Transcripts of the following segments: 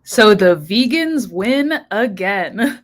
So the vegans win again.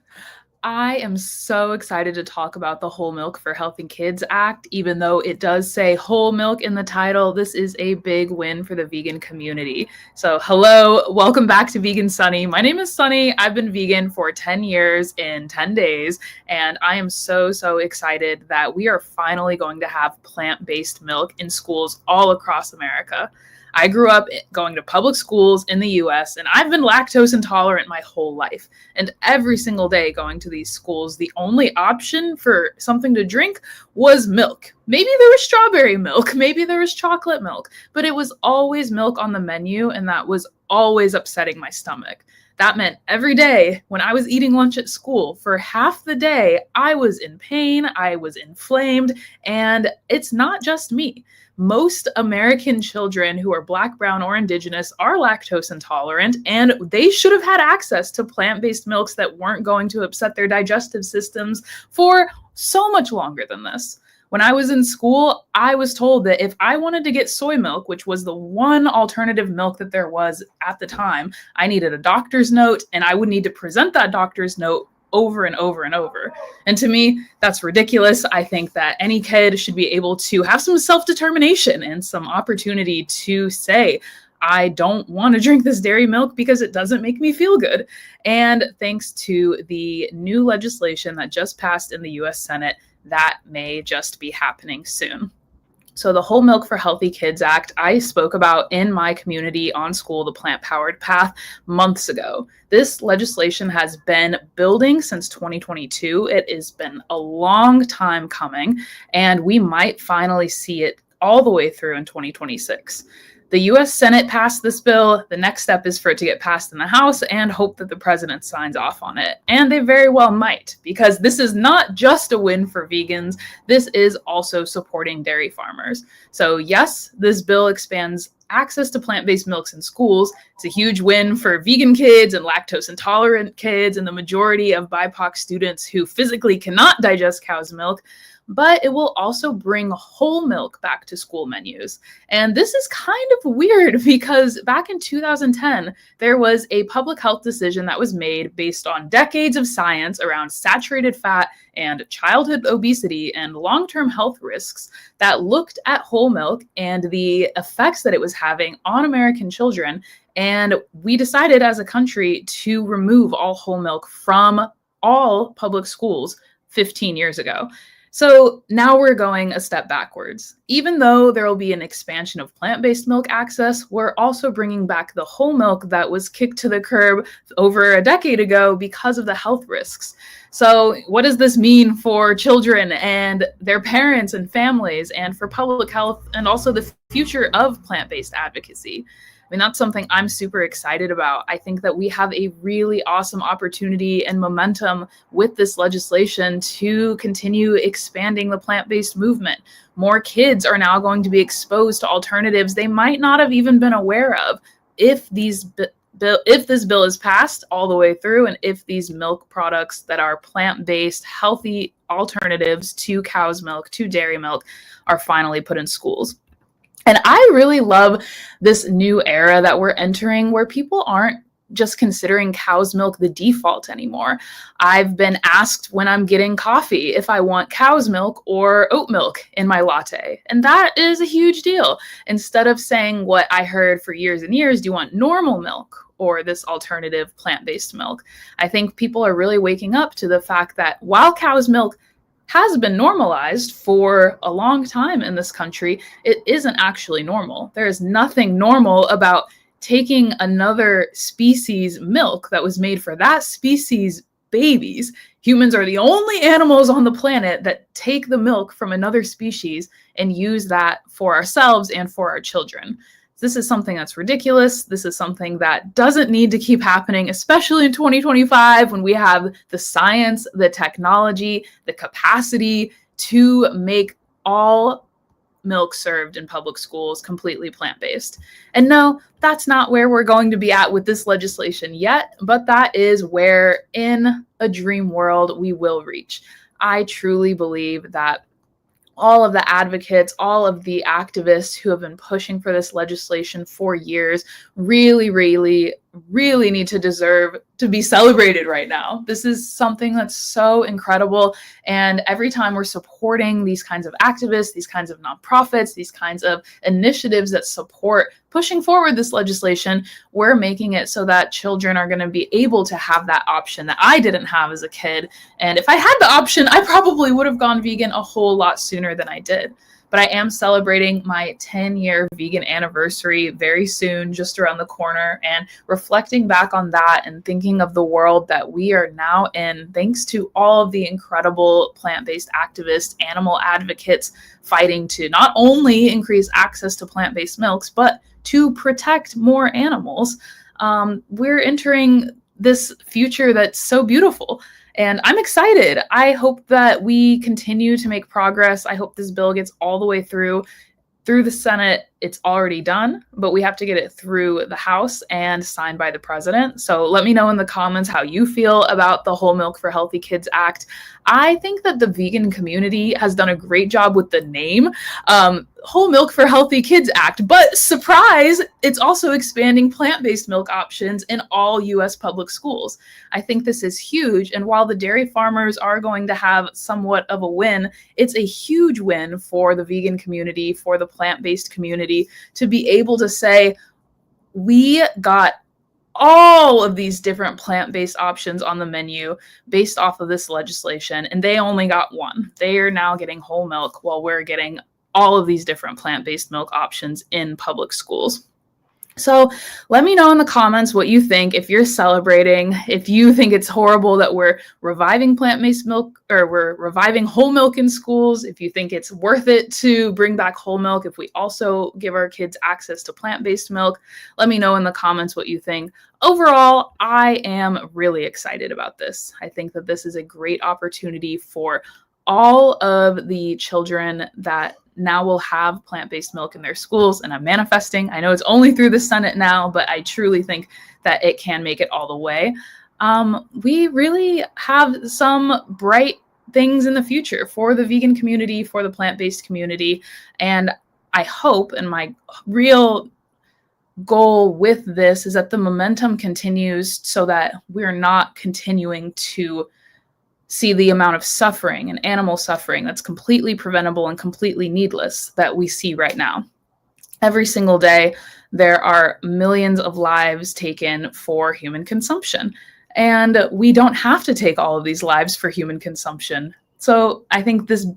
I am so excited to talk about the Whole Milk for Healthy Kids Act. Even though it does say whole milk in the title, this is a big win for the vegan community. So hello, welcome back to Vegan Sunny. My name is Sunny. I've been vegan for 10 years in 10 days, and I am so excited that we are finally going to have plant-based milk in schools all across America. I grew up going to public schools in the US, and I've been lactose intolerant my whole life. And every single day going to these schools, the only option for something to drink was milk. Maybe there was strawberry milk, maybe there was chocolate milk, but it was always milk on the menu, and that was always upsetting my stomach. That meant every day when I was eating lunch at school, for half the day, I was in pain, I was inflamed, and it's not just me. Most American children who are Black, Brown, or Indigenous are lactose intolerant, and they should have had access to plant-based milks that weren't going to upset their digestive systems for so much longer than this. When I was in school, I was told that if I wanted to get soy milk, which was the one alternative milk that there was at the time, I needed a doctor's note, and I would need to present that doctor's note over and over and over. And to me, that's ridiculous. I think that any kid should be able to have some self-determination and some opportunity to say, I don't want to drink this dairy milk because it doesn't make me feel good. And thanks to the new legislation that just passed in the US Senate, that may just be happening soon. So the Whole Milk for Healthy Kids Act, I spoke about in my community on School, the Plant-Powered Path, months ago. This legislation has been building since 2022. It has been a long time coming, and we might finally see it all the way through in 2026. The US Senate passed this bill. The next step is for it to get passed in the House and hope that the president signs off on it. And they very well might, because this is not just a win for vegans. This is also supporting dairy farmers. So yes, this bill expands access to plant-based milks in schools. It's a huge win for vegan kids and lactose intolerant kids and the majority of BIPOC students who physically cannot digest cow's milk. But it will also bring whole milk back to school menus. And this is kind of weird because back in 2010, there was a public health decision that was made based on decades of science around saturated fat and childhood obesity and long-term health risks that looked at whole milk and the effects that it was having on American children. And we decided as a country to remove all whole milk from all public schools 15 years ago. So now we're going a step backwards. Even though there will be an expansion of plant-based milk access, we're also bringing back the whole milk that was kicked to the curb over a decade ago because of the health risks. So what does this mean for children and their parents and families and for public health and also the future of plant-based advocacy? I mean, that's something I'm super excited about. I think that we have a really awesome opportunity and momentum with this legislation to continue expanding the plant-based movement. More kids are now going to be exposed to alternatives they might not have even been aware of if this bill is passed all the way through, and if these milk products that are plant-based, healthy alternatives to cow's milk, to dairy milk, are finally put in schools. And I really love this new era that we're entering where people aren't just considering cow's milk the default anymore. I've been asked when I'm getting coffee if I want cow's milk or oat milk in my latte. And that is a huge deal. Instead of saying what I heard for years and years, do you want normal milk or this alternative plant-based milk? I think people are really waking up to the fact that while cow's milk has been normalized for a long time in this country, it isn't actually normal. There is nothing normal about taking another species' milk that was made for that species' babies. Humans are the only animals on the planet that take the milk from another species and use that for ourselves and for our children. This is something that's ridiculous. This is something that doesn't need to keep happening, especially in 2025 when we have the science, the technology, the capacity to make all milk served in public schools completely plant-based. And no, that's not where we're going to be at with this legislation yet, but that is where in a dream world we will reach. I truly believe that all of the advocates, all of the activists who have been pushing for this legislation for years really really need to deserve to be celebrated right now. This is something that's so incredible. And every time we're supporting these kinds of activists, these kinds of nonprofits, these kinds of initiatives that support pushing forward this legislation, we're making it so that children are going to be able to have that option that I didn't have as a kid. And if I had the option, I probably would have gone vegan a whole lot sooner than I did. But I am celebrating my 10-year vegan anniversary very soon, just around the corner, and reflecting back on that and thinking of the world that we are now in, thanks to all of the incredible plant-based activists, animal advocates fighting to not only increase access to plant-based milks, but to protect more animals. We're entering this future that's so beautiful. And I'm excited. I hope that we continue to make progress. I hope this bill gets all the way through the Senate. It's already done, but we have to get it through the House and signed by the president. So let me know in the comments how you feel about the Whole Milk for Healthy Kids Act. I think that the vegan community has done a great job with the name, Whole Milk for Healthy Kids Act, but surprise, it's also expanding plant-based milk options in all US public schools. I think this is huge. And while the dairy farmers are going to have somewhat of a win, it's a huge win for the vegan community, for the plant-based community, to be able to say, we got all of these different plant-based options on the menu based off of this legislation, and they only got one. They are now getting whole milk while we're getting all of these different plant-based milk options in public schools. So let me know in the comments what you think, if you're celebrating, if you think it's horrible that we're reviving plant-based milk, or we're reviving whole milk in schools, if you think it's worth it to bring back whole milk, if we also give our kids access to plant-based milk. Let me know in the comments what you think. Overall, I am really excited about this. I think that this is a great opportunity for all of the children that now will have plant-based milk in their schools, and I'm manifesting. I know it's only through the Senate now, but I truly think that it can make it all the way. We really have some bright things in the future for the vegan community, for the plant-based community, and I hope, and my real goal with this is that the momentum continues so that we're not continuing to see the amount of suffering and animal suffering that's completely preventable and completely needless that we see right now. Every single day, there are millions of lives taken for human consumption, and we don't have to take all of these lives for human consumption. So I think this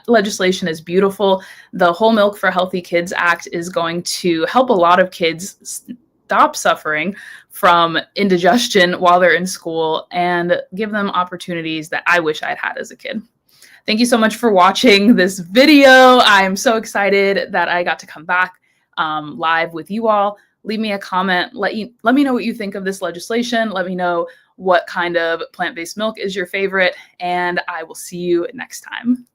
legislation is beautiful. The Whole Milk for Healthy Kids Act is going to help a lot of kids stop suffering from indigestion while they're in school and give them opportunities that I wish I'd had as a kid. Thank you so much for watching this video. I'm so excited that I got to come back live with you all. Leave me a comment. Let me know what you think of this legislation. Let me know what kind of plant-based milk is your favorite, and I will see you next time.